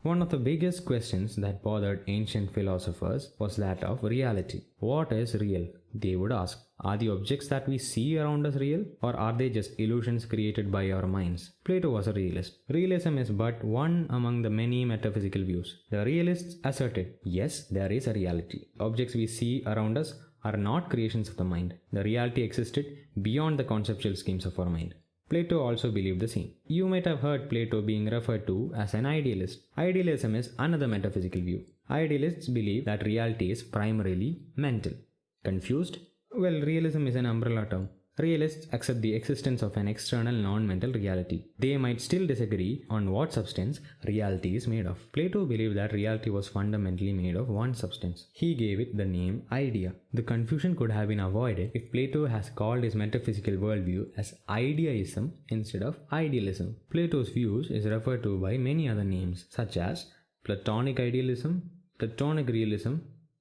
One of the biggest questions that bothered ancient philosophers was that of reality. What is real? They would ask. Are the objects that we see around us real, or are they just illusions created by our minds? Plato was a realist. Realism is but one among the many metaphysical views. The realists asserted, yes, there is a reality. Objects we see around us are not creations of the mind. The reality existed beyond the conceptual schemes of our mind. Plato also believed the same. You might have heard Plato being referred to as an idealist. Idealism is another metaphysical view. Idealists believe that reality is primarily mental. Confused? Well, realism is an umbrella term. Realists accept the existence of an external non-mental reality. They might still disagree on what substance reality is made of. Plato believed that reality was fundamentally made of one substance. He gave it the name idea. The confusion could have been avoided if Plato has called his metaphysical worldview as ideaism instead of idealism. Plato's views is referred to by many other names such as Platonic idealism, Platonic realism,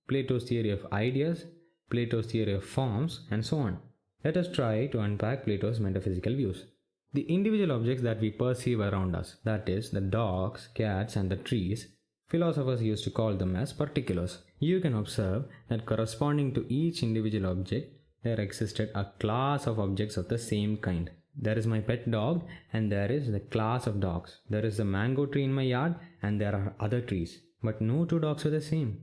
Plato's theory of ideas, Plato's theory of forms, and so on. Let us try to unpack Plato's metaphysical views. The individual objects that we perceive around us, that is, the dogs, cats, and the trees, philosophers used to call them as particulars. You can observe that corresponding to each individual object, there existed a class of objects of the same kind. There is my pet dog, and there is the class of dogs. There is a mango tree in my yard, and there are other trees. But no two dogs were the same,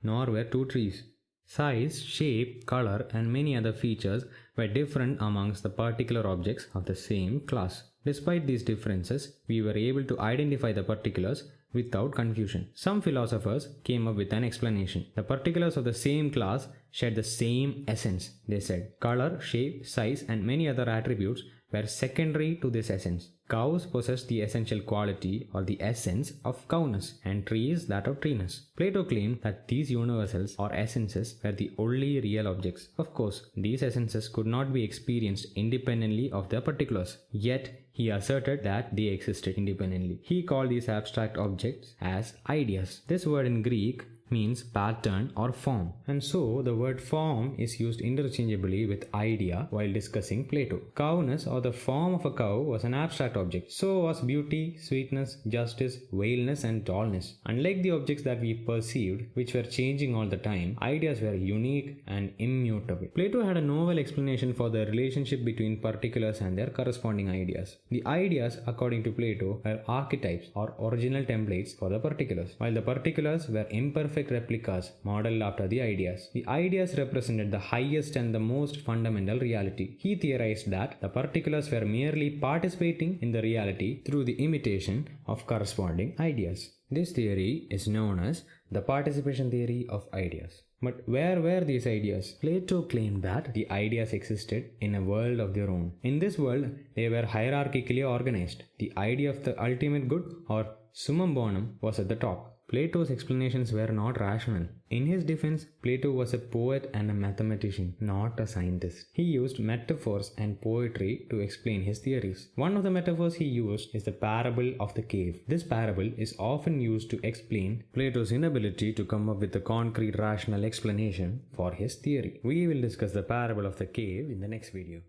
nor were two trees. Size, shape, color, and many other features were different amongst the particular objects of the same class. Despite these differences, we were able to identify the particulars without confusion. Some philosophers came up with an explanation. The particulars of the same class shared the same essence, they said. Color, shape, size, and many other attributes were secondary to this essence. Cows possessed the essential quality or the essence of cowness, and trees that of treeness. Plato claimed that these universals or essences were the only real objects. Of course, these essences could not be experienced independently of their particulars, yet he asserted that they existed independently. He called these abstract objects as ideas. This word in Greek means pattern or form, and so the word form is used interchangeably with idea while discussing Plato. Cowness or the form of a cow was an abstract object. So was beauty, sweetness, justice, valeness, and tallness. Unlike the objects that we perceived, which were changing all the time, ideas were unique and immutable. Plato had a novel explanation for the relationship between particulars and their corresponding ideas. The ideas, according to Plato, were archetypes or original templates for the particulars, while the particulars were imperfect replicas modeled after the ideas. The ideas represented the highest and the most fundamental reality. He theorized that the particulars were merely participating in the reality through the imitation of corresponding ideas. This theory is known as the participation theory of ideas. But where were these ideas? Plato claimed that the ideas existed in a world of their own. In this world, they were hierarchically organized. The idea of the ultimate good, or summum bonum, was at the top. Plato's explanations were not rational. In his defense, Plato was a poet and a mathematician, not a scientist. He used metaphors and poetry to explain his theories. One of the metaphors he used is the parable of the cave. This parable is often used to explain Plato's inability to come up with a concrete rational explanation for his theory. We will discuss the parable of the cave in the next video.